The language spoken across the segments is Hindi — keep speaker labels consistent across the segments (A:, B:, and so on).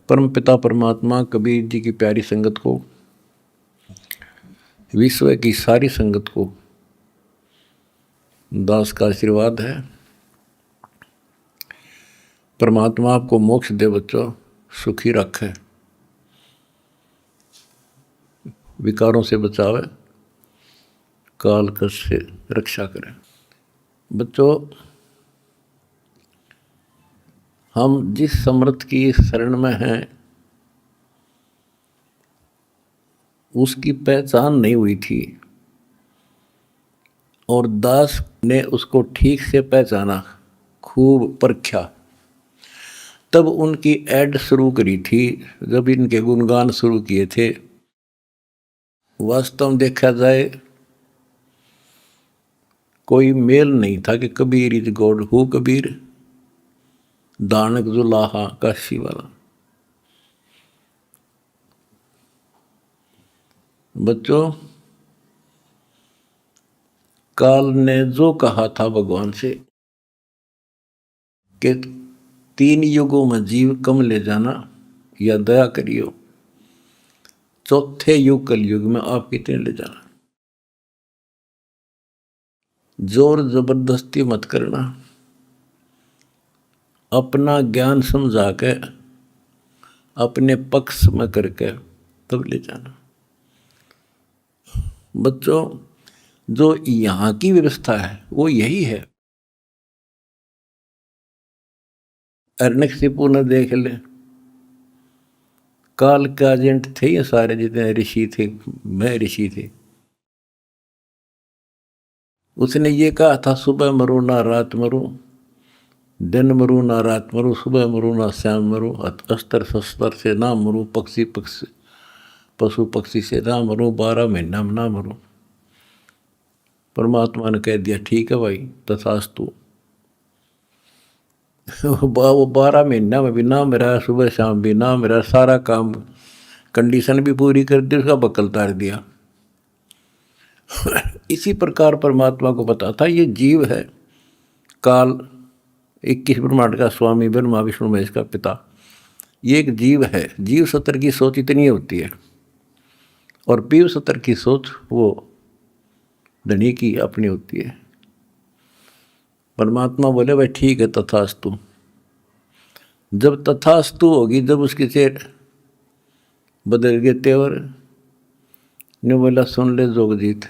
A: परम पिता परमात्मा कबीर जी की प्यारी संगत को, विश्व की सारी संगत को दास का आशीर्वाद है। परमात्मा आपको मोक्ष दे बच्चों, सुखी रखे, विकारों से बचावे, काल कष्ट से रक्षा करे। बच्चों, हम जिस समर्थ की शरण में हैं उसकी पहचान नहीं हुई थी और दास ने उसको ठीक से पहचाना, खूब परखा, तब उनकी ऐड शुरू करी थी, जब इनके गुणगान शुरू किए थे। वास्तव में देखा जाए कोई मेल नहीं था कि Kabir is God, who Kabir, दानक जुलाहा काशी वाला। बच्चों, काल ने जो कहा था भगवान से कि 3 युगों में जीव कम ले जाना या दया करियो, चौथे युग कलयुग में आप कितने ले जाना। जोर जबरदस्ती मत करना, अपना ज्ञान समझा के अपने पक्ष में करके तब ले जाना। बच्चों, जो यहाँ की व्यवस्था है वो यही है। हिरण्यकशिपु ने देख ले, काल के एजेंट थे ये सारे, जितने ऋषि थे, मैं ऋषि थे। उसने ये कहा था, सुबह मरो ना रात मरो, दिन मरू ना रात मरू, सुबह मरू ना शाम मरू, अस्त्र शस्त्र से ना मरू, पशु पक्षी से ना मरू, 12 महीना में ना मरू। परमात्मा ने कह दिया, ठीक है भाई, तथास्तु। वो 12 महीना में भी ना मेरा, सुबह शाम भी ना मेरा, सारा काम कंडीशन भी पूरी कर दी, उसका बकल तार दिया। इसी प्रकार परमात्मा को पता था ये जीव है, काल 21 ब्रह्मांड का स्वामी, ब्रह्मा विष्णु महेश का पिता, ये एक जीव है। जीव सत्र की सोच इतनी होती है और पीव सत्र की सोच वो धनी की अपनी होती है। परमात्मा बोले, भाई ठीक है, तथास्तु। जब तथास्तु होगी, जब उसके चेहरे बदल गए तेवर, ने बोला, सुन ले जोगजीत,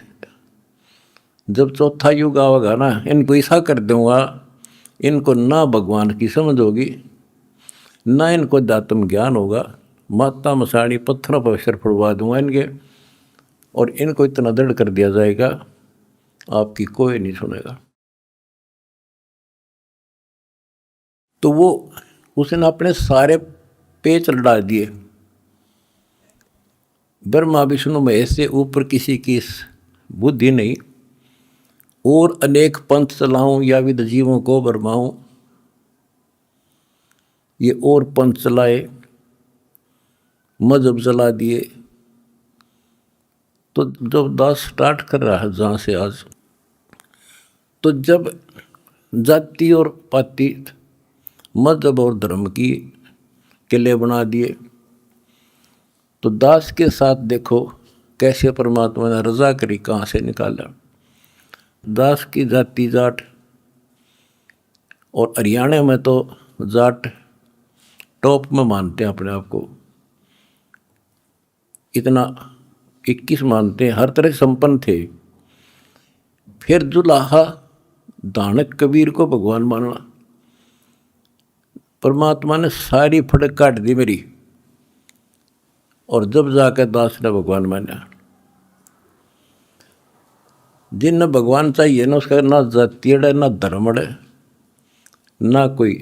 A: जब चौथा युग आवेगा ना, इनको ऐसा कर दूंगा, इनको ना भगवान की समझ होगी, ना इनको अध्यात्म ज्ञान होगा, माता मसाणी पत्थरों पर अक्षर फुड़वा दूंगा इनके, और इनको इतना दृढ़ कर दिया जाएगा आपकी कोई नहीं सुनेगा। तो वो उसने अपने सारे पेच लड़ा दिए, ब्रह्मा विष्णु महेश से ऊपर किसी की बुद्धि नहीं, और अनेक पंथ चलाऊं या विद जीवों को बरमाऊं, ये और पंथ चलाए, मजहब चला दिए। तो जब दास स्टार्ट कर रहा है जहाँ से आज, तो जब जाति और पाति, मजहब और धर्म की किले बना दिए, तो दास के साथ देखो कैसे परमात्मा ने रजा करी, कहाँ से निकाला। दास की जाति जाट, और हरियाणा में तो जाट टॉप में मानते हैं अपने आप को, इतना 21 मानते हैं, हर तरह संपन्न थे। फिर जुलाहा दानक कबीर को भगवान मानना, परमात्मा ने सारी फड़क काट दी मेरी, और जब जाकर दास ने भगवान माना। जिन भगवान चाहिए ना, उसका ना जाति अड़े, ना धर्म अड़े, ना कोई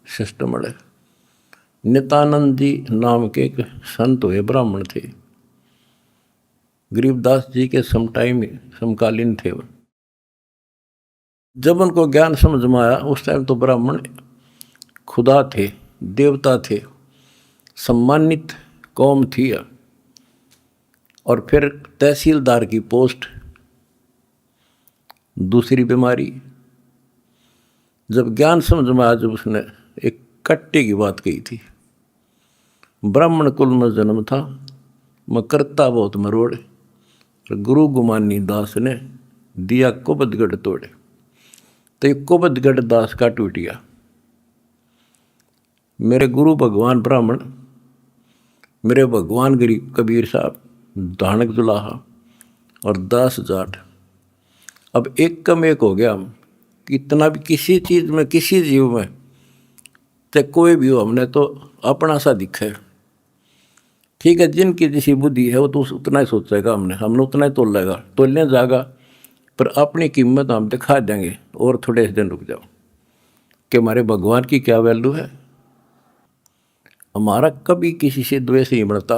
A: सिस्टम अड़े। नित्यानंद जी नाम के एक संत हुए, ब्राह्मण थे, गरीबदास जी के समकालीन थे। जब उनको ज्ञान समझ में आया, उस टाइम तो ब्राह्मण खुदा थे, देवता थे, सम्मानित कौम थी। और फिर तहसीलदार की पोस्ट, दूसरी बीमारी। जब ज्ञान समझ में आया, जब उसने एक कट्टे की बात कही थी, ब्राह्मण कुल में जन्म था, मैं करता बहुत मरोड़। गुरु गुमानी दास ने दिया कुबदगढ़ तोड़े, तो ये कुबदगढ़ दास का टूट गया। मेरे गुरु भगवान ब्राह्मण, मेरे भगवान गरीब कबीर साहब, धानक जुलाहा और दास जाट, अब एक कम एक हो गया हम। इतना भी किसी चीज़ में, किसी जीव में, तो कोई भी हो, हमने तो अपना सा दिखा है। ठीक है, जिनकी जैसी बुद्धि है वो तो उतना ही सोचेगा, हमने उतना ही तोलेगा, तोलने जाएगा, पर अपनी कीमत हम दिखा देंगे। और थोड़े दिन रुक जाओ कि हमारे भगवान की क्या वैल्यू है। हमारा कभी किसी से द्वेष नहीं बढ़ता।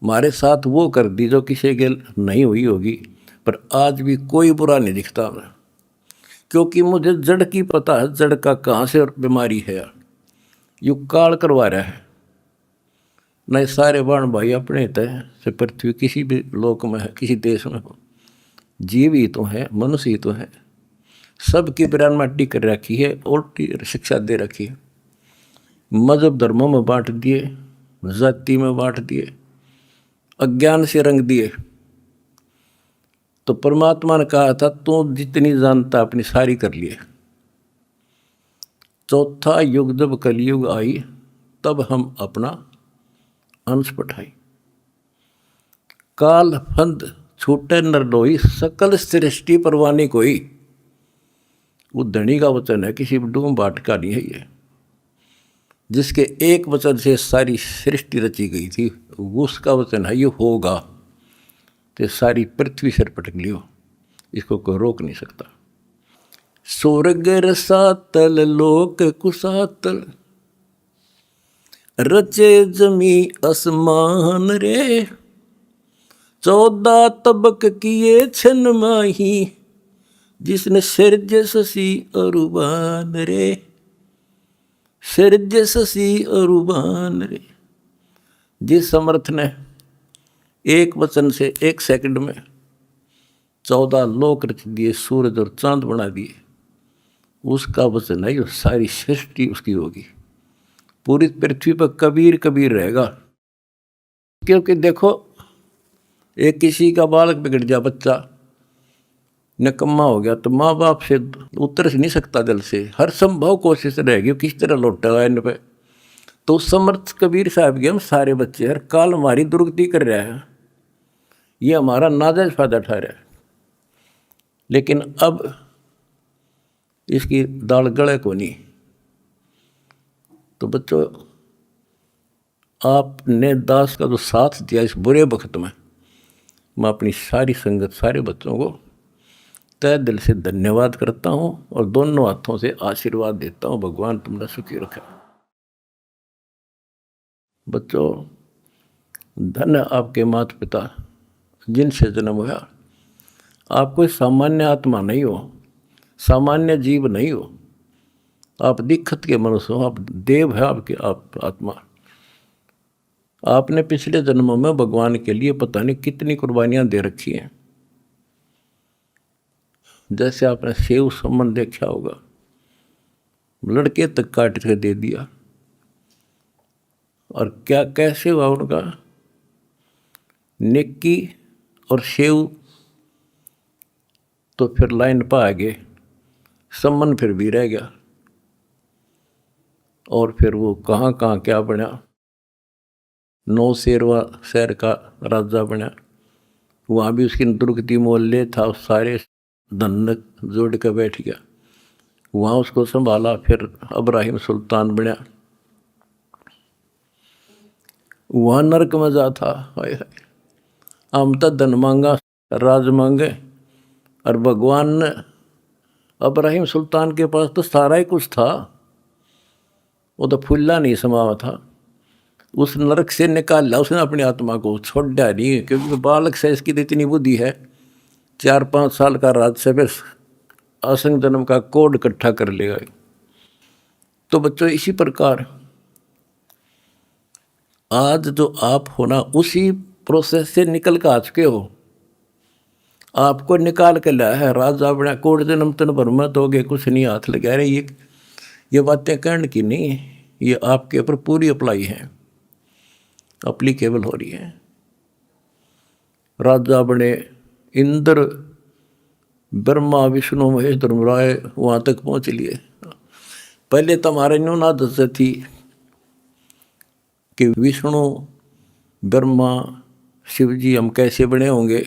A: हमारे साथ वो कर दी जो किसी के नहीं हुई होगी, पर आज भी कोई बुरा नहीं दिखता हमें, क्योंकि मुझे जड़ की पता है, जड़ का कहाँ से बीमारी है। यू काल करवा रहा है। नहीं सारे बाण भाई अपने तय से पृथ्वी किसी भी लोक में है, किसी देश में हो, जीव ही तो है, मनुष्य ही तो है। सबकी बिरान माटी कर रखी है, उल्टी शिक्षा दे रखी है। मजहब धर्मों में बांट दिए, जाति में बांट दिए, अज्ञान से रंग दिए। तो परमात्मा ने कहा था तू जितनी जानता अपनी सारी कर लिए। चौथा युग जब कलयुग आई, तब हम अपना अंश पठाई। काल फंद छूटे नरडोई, सकल सृष्टि परवानी कोई। वो धनी का वचन है, किसी डूम बाट का नहीं है ये। जिसके एक वचन से सारी सृष्टि रची गई थी, उसका वचन है ये होगा, तो सारी पृथ्वी सिर पटक लियो, इसको कोई रोक नहीं सकता। स्वर्ग रसातल लोक कुसातल, रचे जमी असमान रे। 14 तबक किए छन माही, जिसने सिरज ससी अरुबान रे। सिरज ससी अरुबान रे। जिस समर्थ ने एक वचन से एक सेकंड में 14 लोक रच दिए, सूरज और चांद बना दिए, उसका वचन है ये सारी सृष्टि उसकी होगी। पूरी पृथ्वी पर कबीर कबीर रहेगा। क्योंकि देखो, एक किसी का बालक बिगड़ गया, बच्चा निकम्मा हो गया, तो माँ बाप से उतर नहीं सकता दिल से, हर संभव कोशिश रहेगी किस तरह लौटेगा इन पे। तो समर्थ कबीर साहब के हम सारे बच्चे, हर काल हमारी दुर्गति कर रहा है, ये हमारा नाजायज फायदा उठा रहा है। लेकिन अब इसकी दाल गले को नहीं। तो बच्चों, आपने दास का जो साथ दिया इस बुरे वक्त में, मैं अपनी सारी संगत, सारे बच्चों को तय दिल से धन्यवाद करता हूँ और दोनों हाथों से आशीर्वाद देता हूँ। भगवान तुमने सुखी रखा। बच्चों, धन आपके माता पिता जिनसे जन्म हुआ। आप कोई सामान्य आत्मा नहीं हो, सामान्य जीव नहीं हो, आप दिक्कत के मनुष्य हो, आप देव है, आपके आप आत्मा। आपने पिछले जन्मों में भगवान के लिए पता नहीं कितनी कुर्बानियाँ दे रखी हैं। जैसे आपने सेव सम्मन देखा होगा, लड़के तक काट के दे दिया, और क्या कैसे हुआ उनका नेकी और सेव, तो फिर लाइन पर आ गए, सम्मन फिर भी रह गया, और फिर वो कहाँ कहाँ क्या बना, 9 शेरवा शहर का राजा बना, वहाँ भी उसकी दुर्गति मोहल्ले था, सारे धन जोड़ के बैठ गया, वहाँ उसको संभाला। फिर इब्राहिम सुल्तान बना, वहाँ नरक में जा था। हाय हाय, हम तो धन मांगा, राज मांगे, और भगवान ने इब्राहिम सुल्तान के पास तो सारा ही कुछ था, वो तो फुल्ला नहीं समावा था। उस नरक से निकाला उसने अपनी आत्मा को, छोड़ा नहीं, क्योंकि बालक से इसकी तो इतनी बुद्धि है, 4-5 साल का राज्य में असंग जन्म का कोड इकट्ठा कर लेगा। तो बच्चों, इसी प्रकार आज जो आप हो ना, उसी प्रोसेस से निकल कर आ चुके हो। आपको निकाल के लाया है राजा बना, कोड जन्म तन भर में दोगे कुछ नहीं, हाथ लगा रहे। ये बातें कहने की नहीं, ये आपके ऊपर पूरी अप्लाई है। अप्लीकेबल हो रही है। राजा बने इंद्र, ब्रह्मा विष्णु महेश धर्मराय वहाँ तक पहुँच लिए। पहले तो हमारे न्यून आदत थी कि विष्णु ब्रह्मा शिव जी हम कैसे बने होंगे,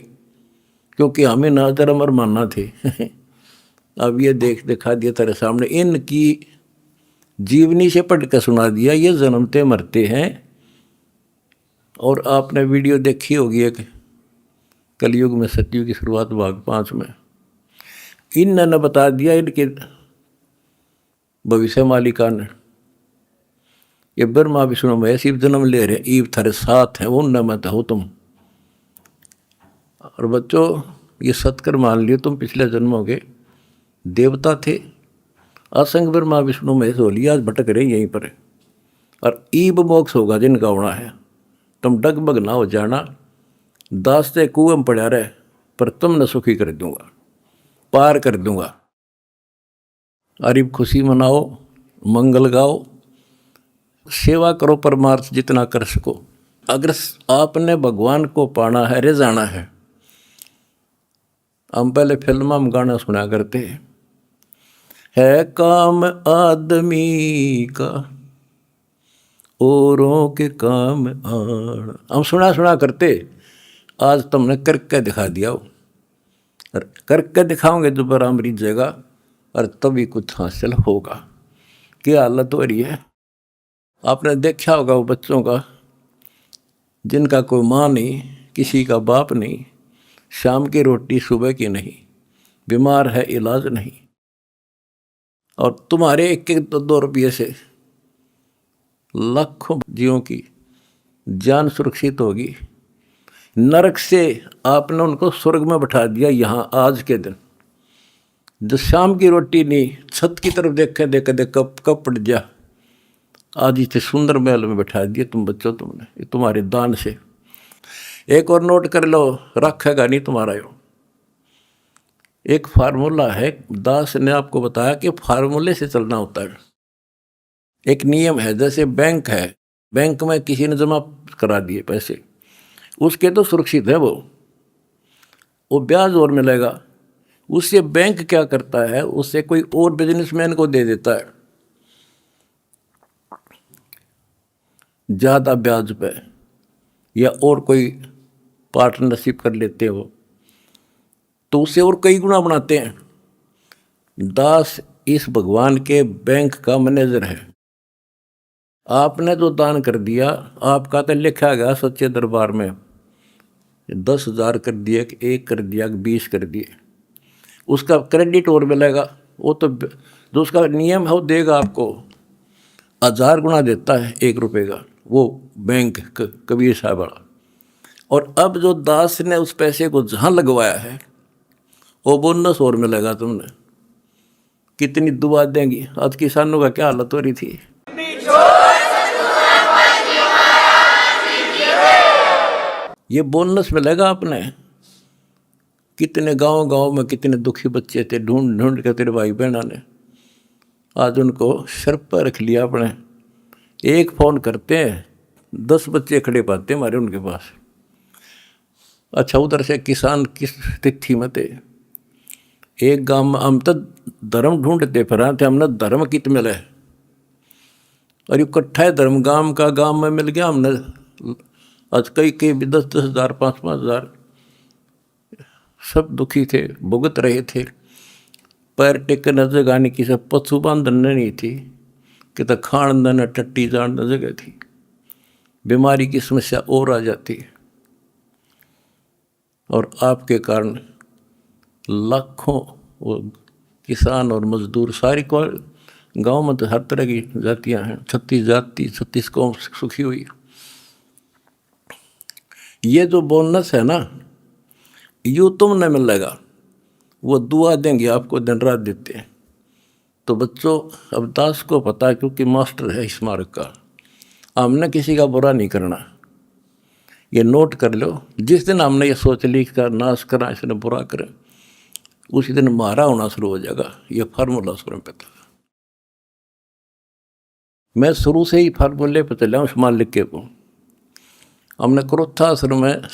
A: क्योंकि हमें ना धर्म और मानना थे। अब ये दिखा दिया तेरे सामने, इनकी जीवनी से पढ़ कर सुना दिया, ये जन्मते मरते हैं। और आपने वीडियो देखी होगी एक कलयुग में सतयुग की शुरुआत भाग 5 में, इन्होंने बता दिया इनके भविष्य मालिका ने, ये ब्रह्मा विष्णु महेश शिव जन्म ले रहे, ईव थारे साथ है, उन मत हो तुम। और बच्चों ये सत्कर मान लियो, तुम पिछले जन्मों के देवता थे, असंग ब्रह्मा विष्णु महेश हो लिया, आज भटक रहे यहीं पर। और ईब मोक्ष होगा जिनका होना है, तुम डगमग ना हो जाना, दास्ते कुएं में पड़ा रहे, पर तुमने सुखी कर दूंगा, पार कर दूंगा। अरीब खुशी मनाओ, मंगल गाओ, सेवा करो परमार्थ जितना कर सको। अगर आपने भगवान को पाना है, रिझाना है, हम पहले फिल्म में गाना सुना करते है काम आदमी का औरों के काम आण, हम सुना करते। आज तुमने करके दिखा दिया, और करके दिखाओगे दोबारा मरीज जगह, और तभी कुछ हासिल होगा। क्या हालत हो रही है, आपने देखा होगा वो बच्चों का जिनका कोई माँ नहीं, किसी का बाप नहीं, शाम की रोटी सुबह की नहीं, बीमार है इलाज नहीं, और तुम्हारे 1-2 रुपये से लाखों जीवों की जान सुरक्षित होगी। नरक से आपने उनको स्वर्ग में बैठा दिया यहाँ आज के दिन। जो शाम की रोटी नहीं, छत की तरफ देखे कब पड़ जा, आज इसे सुंदर महल में बैठा दिया तुम बच्चों, तुमने ये तुम्हारे दान से। एक और नोट कर लो, रखेगा नहीं तुम्हारा यो। एक फार्मूला है, दास ने आपको बताया कि फार्मूले से चलना होता है। एक नियम है, जैसे बैंक है, बैंक में किसी ने जमा करा दिए पैसे, उसके तो सुरक्षित है, वो ब्याज और मिलेगा। उससे बैंक क्या करता है, उससे कोई और बिजनेसमैन को दे देता है ज़्यादा ब्याज पे, या और कोई पार्टनरशिप कर लेते हो तो उससे और कई गुना बनाते हैं। दास इस भगवान के बैंक का मैनेजर है। आपने जो दान कर दिया, आपका तो लिखा गया सच्चे दरबार में, 10,000 कर दिया कि 1 कर दिया कि 20 कर दिए, उसका क्रेडिट और मिलेगा। वो तो जो उसका नियम है वो देगा आपको, 1000 गुना देता है 1 रुपये का, वो बैंक कबीर साहब वाला। और अब जो दास ने उस पैसे को जहाँ लगवाया है, वो बोनस और मिलेगा तुमने। कितनी दुआ देंगी। आज किसानों का क्या हालत हो रही थी। ये बोनस मिलेगा आपने। कितने गांव में कितने दुखी बच्चे थे, ढूंढ ढूंढ के तेरे भाई बहना ने आज उनको सर पर रख लिया अपने। एक फ़ोन करते हैं 10 बच्चे खड़े पाते हमारे उनके पास। अच्छा, उधर से किसान किस तिथि में थे, एक गांव में हम तो धर्म ढूंढते फिर थे, हमने धर्म कित मिले, और इकट्ठा धर्म गांव में मिल गया हमने। आज कई 10-10 हज़ार 5-5 हज़ार, सब दुखी थे, भुगत रहे थे। पैर टेकने जगह नहीं, किसी पशु बांधन नहीं थी, कि तो खान न टट्टी जान जगह थी। बीमारी की समस्या और आ जाती है, और आपके कारण लाखों वो किसान और मजदूर, सारी को गांव में तो हर तरह की जातियां हैं, 36 जाति 36 कौम सुखी हुई। ये जो बोनस है ना, यूँ तुमने मिलेगा, वो दुआ देंगे आपको, दिन रात देते हैं। तो बच्चों, अब दास को पता है, क्योंकि मास्टर है इस मार्ग का, हमने किसी का बुरा नहीं करना। ये नोट कर लो, जिस दिन हमने ये सोच ली का नाश करना, इसने बुरा करें, उसी दिन मारा होना शुरू हो जाएगा। ये फार्मूला शुरू में पता, मैं शुरू से ही फार्मूले पर चला हूँ मालिक के को। हमने क्रोथा आश्रम में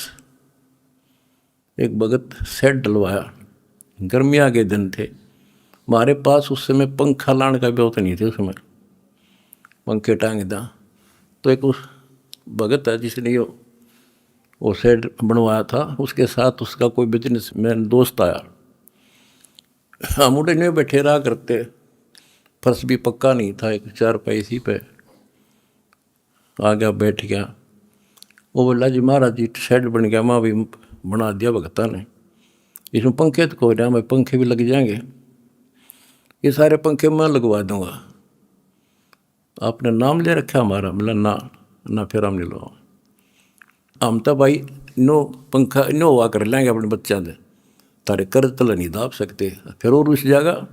A: एक भगत सेट डलवाया, गर्मियाँ के दिन थे, हमारे पास उस समय पंखा लाने का व्यवस्था नहीं थे, उस समय पंखे टांग दा। तो एक उस भगत है जिसने वो सेट बनवाया था, उसके साथ उसका कोई बिजनेसमैन दोस्त आया। हम उड़े में बैठे रहा करते, फर्श भी पक्का नहीं था, एक चारपाई इसी पे आ गया, बैठ गया। वो बोला जी महाराज जी शेड बन गया, माँ भी बना दिया भगता ने, इसमें पंखे तो कोई ना, मैं पंखे भी लग जाएंगे, ये सारे पंखे मैं लगवा दूंगा, आपने नाम ले रखा हमारा? बोला ना फिर हम नहीं लो, हम तो भाई नो पंखा नो हुआ कर लेंगे अपने बच्चा दे, तारे कर्ज तला नहीं दाब सकते। फिर वो रुस जाएगा,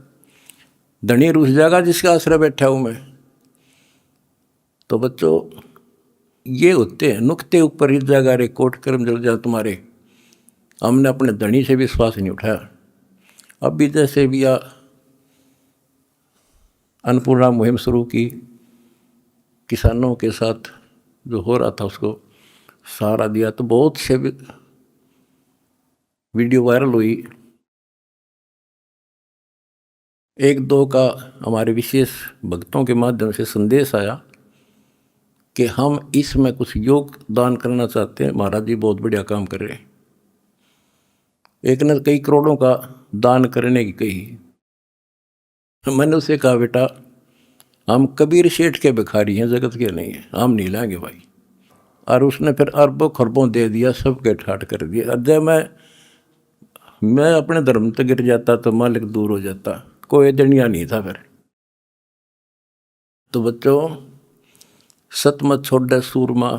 A: धनी रुस जाएगा जिसका आश्रय बैठा हूँ मैं। तो बच्चों ये होते हैं नुक्ते ऊपर इस जगह रे कोट कर्म जल जा तुम्हारे। हमने अपने धनी से विश्वास नहीं उठाया। अब भी जैसे भी अन्नपूर्णा मुहिम शुरू की, किसानों के साथ जो हो रहा था उसको सहारा दिया, तो बहुत से वीडियो वायरल हुई। एक दो का हमारे विशेष भक्तों के माध्यम से संदेश आया कि हम इसमें कुछ योगदान करना चाहते हैं, महाराज जी बहुत बढ़िया काम कर रहे हैं। एक ने कई करोड़ों का दान करने की कही। मैंने उसे कहा बेटा हम कबीर शेठ के भिखारी हैं, जगत के नहीं हैं, हम नहीं लाएंगे भाई। और उसने फिर अरबों खरबों दे दिया, सबके ठाट कर दिया। और जब मैं अपने धर्म तक गिर जाता तो मालिक दूर हो जाता, कोई दनिया नहीं था फिर। तो बच्चों सत मत छोड़े सूरमा,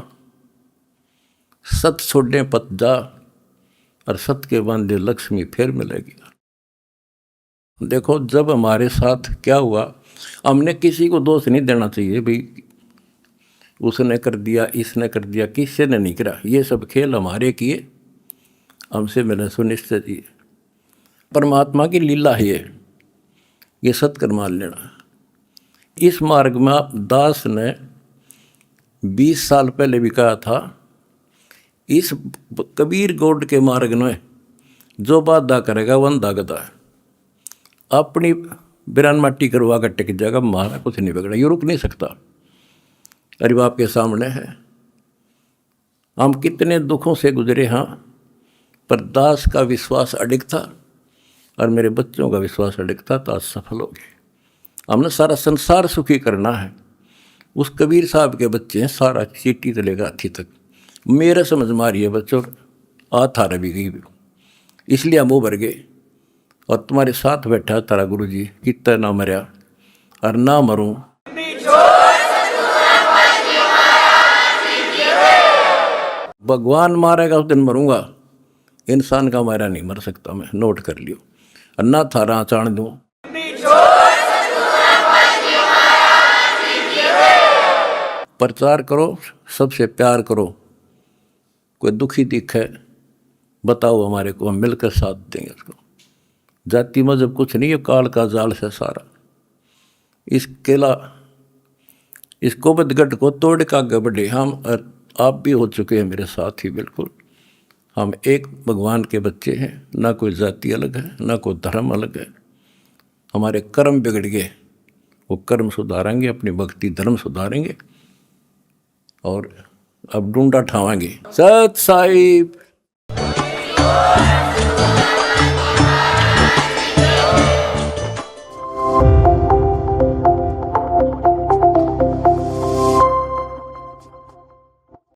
A: सत छोड़े पत जा, और सत के बांधे लक्ष्मी फिर मिलेगी। देखो जब हमारे साथ क्या हुआ, हमने किसी को दोष नहीं देना चाहिए भाई उसने कर दिया, इसने कर दिया, किसी ने नहीं करा। ये सब खेल हमारे किए, हमसे मैंने सुनिश्चित किए। परमात्मा की लीला है ये सत्कर मान लेना। इस मार्ग में दास ने 20 साल पहले भी कहा था, इस कबीर गौड़ के मार्ग में जो बाधा करेगा वह अंधा गधा है। अपनी बिरान माटी करवा कर टिक जाएगा, मारा कुछ नहीं बिगड़ा, ये रुक नहीं सकता। अरे बाप के सामने है, हम कितने दुखों से गुजरे हाँ, पर दास का विश्वास अडिग था और मेरे बच्चों का विश्वास अडिग था, तो आज सफल हो गए। हमने सारा संसार सुखी करना है। उस कबीर साहब के बच्चे हैं, सारा चीटी से लेकर हाथी तक। मेरे समझ मारिए बच्चों, आ थारा भी गई, इसलिए हम उभर गए। और तुम्हारे साथ बैठा तारा गुरु जी, कितना ना मरया और ना मरूं। भगवान मारेगा उस दिन मरूंगा, इंसान का मारा नहीं मर सकता मैं, नोट कर लियो। और ना थारा चाण दूं, प्रचार करो, सबसे प्यार करो। कोई दुखी दिखे बताओ हमारे को, हम मिलकर साथ देंगे उसको। जाति मजहब कुछ नहीं, ये काल का जाल से सारा। इस केला इस कोबदगढ़ को तोड़ का आगे बढ़े। हम आप भी हो चुके हैं मेरे साथ ही, बिल्कुल हम एक भगवान के बच्चे हैं, ना कोई जाति अलग है, ना कोई धर्म अलग है। हमारे कर्म बिगड़ गए, वो कर्म सुधारेंगे, अपनी भक्ति धर्म सुधारेंगे और अब ढूंढा ठावाएंगे। सत साहिब।